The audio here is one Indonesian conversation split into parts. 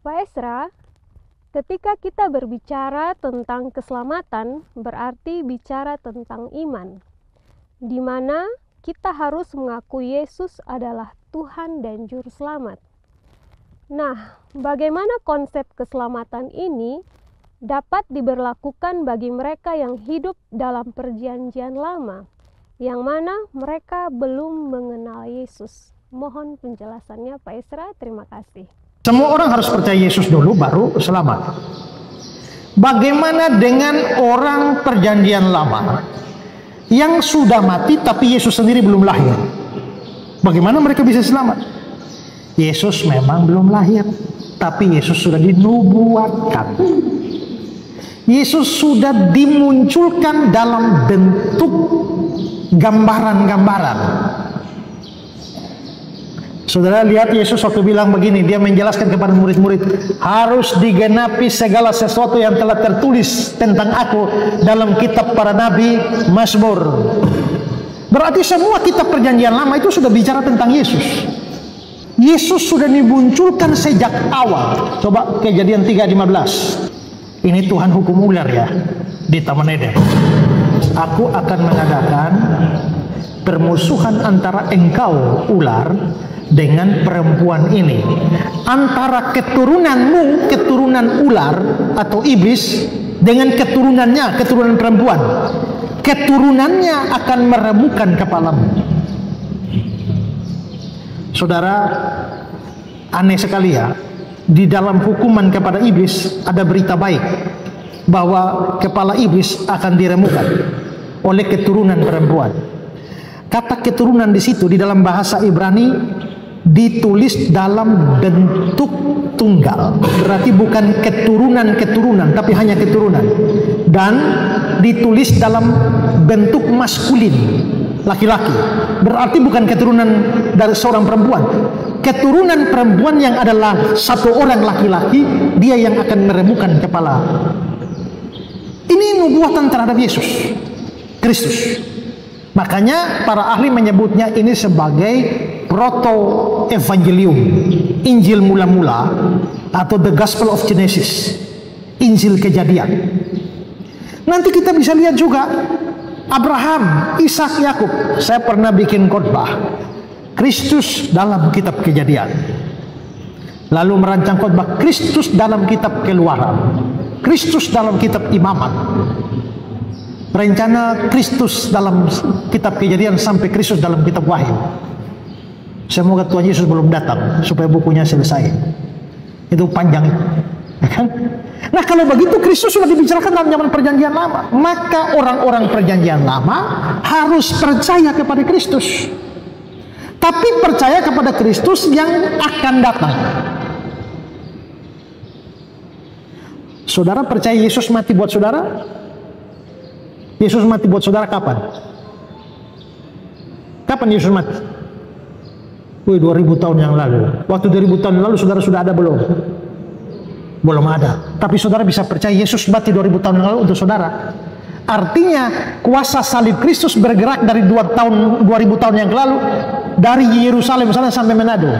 Pak Esra, ketika kita berbicara tentang keselamatan, berarti bicara tentang iman, di mana kita harus mengakui Yesus adalah Tuhan dan Juru Selamat. Nah, bagaimana konsep keselamatan ini dapat diberlakukan bagi mereka yang hidup dalam perjanjian lama, yang mana mereka belum mengenal Yesus? Mohon penjelasannya Pak Esra, terima kasih. Semua orang harus percaya Yesus dulu baru selamat. Bagaimana dengan orang perjanjian lama yang sudah mati tapi Yesus sendiri belum lahir? Bagaimana mereka bisa selamat? Yesus memang belum lahir, tapi Yesus sudah dinubuatkan. Yesus sudah dimunculkan dalam bentuk gambaran-gambaran. Saudara lihat Yesus waktu bilang begini, dia menjelaskan kepada murid-murid, harus digenapi segala sesuatu yang telah tertulis tentang aku dalam kitab para nabi, Mazmur. Berarti semua kitab perjanjian lama itu sudah bicara tentang Yesus. Yesus sudah dimunculkan sejak awal. Coba Kejadian 3:15. Ini Tuhan hukum ular ya di Taman Eden. Aku akan mengadakan permusuhan antara engkau ular dengan perempuan ini, antara keturunanmu, keturunan ular atau iblis, dengan keturunannya, keturunan perempuan. Keturunannya akan meremukkan kepalamu. Saudara, aneh sekali ya, di dalam hukuman kepada iblis ada berita baik, bahwa kepala iblis akan diremukkan oleh keturunan perempuan. Kata keturunan di situ di dalam bahasa Ibrani ditulis dalam bentuk tunggal, berarti bukan keturunan-keturunan tapi hanya keturunan, dan ditulis dalam bentuk maskulin, laki-laki, berarti bukan keturunan dari seorang perempuan. Keturunan perempuan yang adalah satu orang laki-laki, dia yang akan meremukkan kepala. Ini nubuatan terhadap Yesus Kristus. Makanya para ahli menyebutnya ini sebagai proto-evangelium, Injil mula-mula, atau the Gospel of Genesis, Injil Kejadian. Nanti kita bisa lihat juga Abraham, Ishak, Yakub. Saya pernah bikin khotbah Kristus dalam kitab Kejadian, lalu merancang khotbah Kristus dalam kitab Keluaran, Kristus dalam kitab Imamat, rencana Kristus dalam kitab Kejadian sampai Kristus dalam kitab Wahyu. Semoga Tuhan Yesus belum datang supaya bukunya selesai. Itu panjang, kan? Nah, kalau begitu Kristus sudah dibicarakan dalam zaman perjanjian lama, maka orang-orang perjanjian lama harus percaya kepada Kristus, tapi percaya kepada Kristus yang akan datang. Saudara percaya Yesus mati buat saudara? Yesus mati buat saudara kapan? Kapan Yesus mati? 2000 tahun yang lalu. Waktu 2000 tahun yang lalu saudara sudah ada belum? Belum ada. Tapi saudara bisa percaya Yesus mati 2000 tahun yang lalu untuk saudara. Artinya kuasa salib Kristus bergerak dari 2000 tahun yang lalu, dari Yerusalem sana sampai Manado,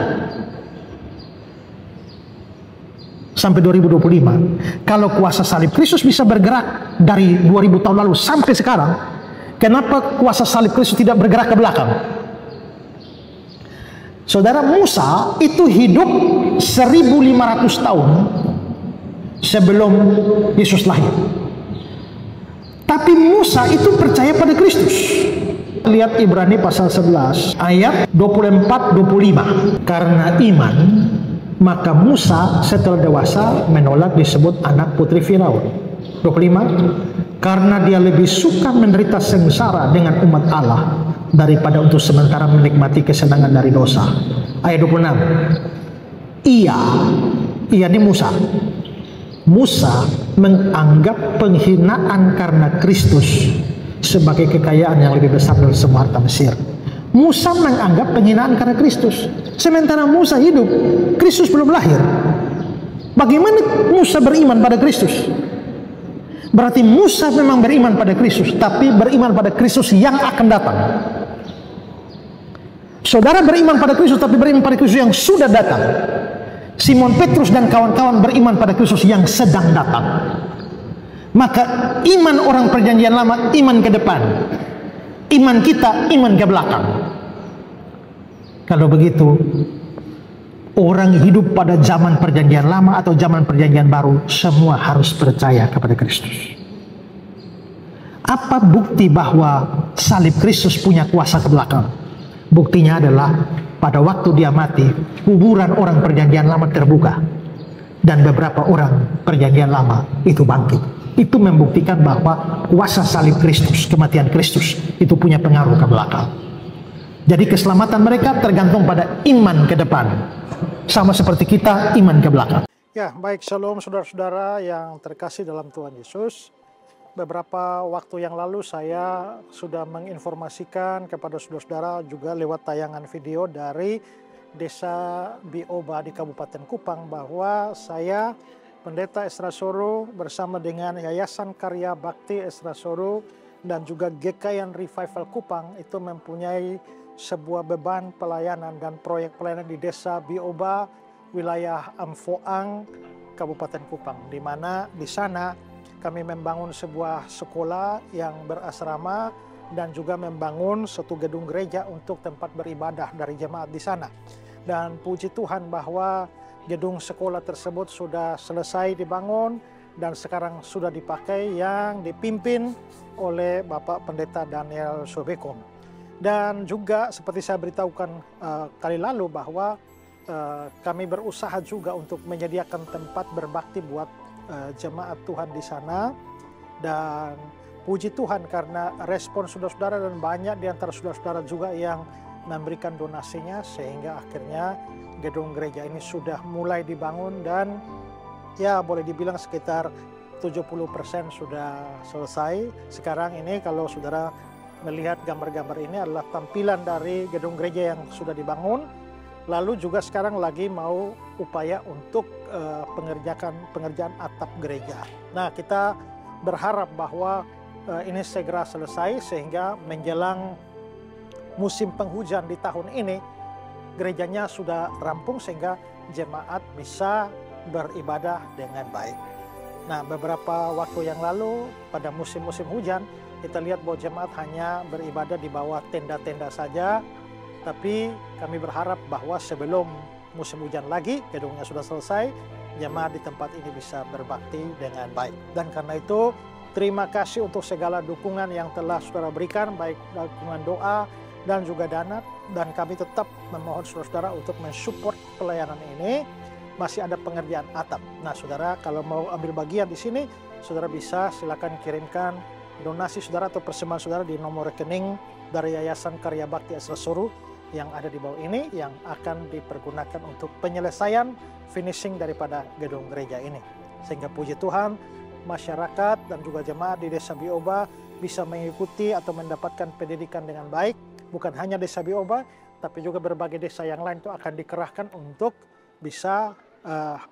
sampai 2025. Kalau kuasa salib Kristus bisa bergerak dari 2000 tahun lalu sampai sekarang, kenapa kuasa salib Kristus tidak bergerak ke belakang? Saudara, Musa itu hidup 1500 tahun sebelum Yesus lahir. Tapi Musa itu percaya pada Kristus. Lihat Ibrani pasal 11 ayat 24-25. Karena iman, maka Musa setelah dewasa menolak disebut anak putri Firaun. 25. Karena dia lebih suka menderita sengsara dengan umat Allah daripada untuk sementara menikmati kesenangan dari dosa. Ayat 26. Ia ini Musa menganggap penghinaan karena Kristus sebagai kekayaan yang lebih besar dari semua harta Mesir. Musa menganggap penghinaan karena Kristus, sementara Musa hidup, Kristus belum lahir. Bagaimana Musa beriman pada Kristus? Berarti Musa memang beriman pada Kristus, tapi beriman pada Kristus yang akan datang. Saudara beriman pada Kristus, tapi beriman pada Kristus yang sudah datang. Simon Petrus dan kawan-kawan beriman pada Kristus yang sedang datang. Maka iman orang perjanjian lama, iman ke depan. Iman kita, iman ke belakang. Kalau begitu, orang hidup pada zaman perjanjian lama atau zaman perjanjian baru, semua harus percaya kepada Kristus. Apa bukti bahwa salib Kristus punya kuasa ke belakang? Buktinya adalah pada waktu dia mati, kuburan orang perjanjian lama terbuka. Dan beberapa orang perjanjian lama itu bangkit. Itu membuktikan bahwa kuasa salib Kristus, kematian Kristus, itu punya pengaruh ke belakang. Jadi keselamatan mereka tergantung pada iman ke depan. Sama seperti kita, iman ke belakang. Ya, baik, shalom saudara-saudara yang terkasih dalam Tuhan Yesus. Beberapa waktu yang lalu saya sudah menginformasikan kepada saudara-saudara juga lewat tayangan video dari Desa Bioba di Kabupaten Kupang bahwa saya, Pendeta Esra Soro, bersama dengan Yayasan Karya Bakti Esra Soro dan juga GKN Revival Kupang itu mempunyai sebuah beban pelayanan dan proyek pelayanan di Desa Bioba, wilayah Amfoang, Kabupaten Kupang, di mana di sana kami membangun sebuah sekolah yang berasrama dan juga membangun satu gedung gereja untuk tempat beribadah dari jemaat di sana. Dan puji Tuhan bahwa gedung sekolah tersebut sudah selesai dibangun dan sekarang sudah dipakai, yang dipimpin oleh Bapak Pendeta Daniel Sobekom. Dan juga seperti saya beritahukan kali lalu bahwa kami berusaha juga untuk menyediakan tempat berbakti buat jemaat Tuhan di sana. Dan puji Tuhan karena respon saudara-saudara dan banyak di antara saudara-saudara juga yang memberikan donasinya, sehingga akhirnya gedung gereja ini sudah mulai dibangun dan ya boleh dibilang sekitar 70% sudah selesai. Sekarang ini kalau saudara melihat gambar-gambar ini adalah tampilan dari gedung gereja yang sudah dibangun. Lalu juga sekarang lagi mau upaya untuk pengerjaan atap gereja. Nah, kita berharap bahwa ini segera selesai sehingga menjelang musim penghujan di tahun ini gerejanya sudah rampung sehingga jemaat bisa beribadah dengan baik. Nah, beberapa waktu yang lalu pada musim-musim hujan kita lihat bahwa jemaat hanya beribadah di bawah tenda-tenda saja. Tapi kami berharap bahwa sebelum musim hujan lagi, gedungnya sudah selesai, jemaat di tempat ini bisa berbakti dengan baik. Dan karena itu, terima kasih untuk segala dukungan yang telah saudara berikan, baik dukungan doa dan juga dana. Dan kami tetap memohon saudara-saudara untuk mensupport pelayanan ini. Masih ada pengerjaan atap. Nah, saudara kalau mau ambil bagian di sini, saudara bisa silakan kirimkan donasi saudara atau persembahan saudara di nomor rekening dari Yayasan Karya Bakti Esra Soro yang ada di bawah ini, yang akan dipergunakan untuk penyelesaian finishing daripada gedung gereja ini. Sehingga puji Tuhan, masyarakat dan juga jemaat di Desa Bioba bisa mengikuti atau mendapatkan pendidikan dengan baik. Bukan hanya Desa Bioba, tapi juga berbagai desa yang lain itu akan dikerahkan untuk bisa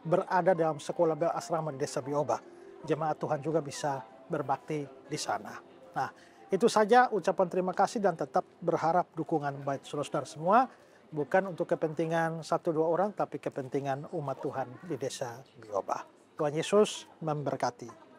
berada dalam sekolah berasrama di Desa Bioba. Jemaat Tuhan juga bisa berbakti di sana. Nah, itu saja ucapan terima kasih dan tetap berharap dukungan baik saudara-saudara semua, bukan untuk kepentingan 1-2 orang, tapi kepentingan umat Tuhan di Desa Bioba. Tuhan Yesus memberkati.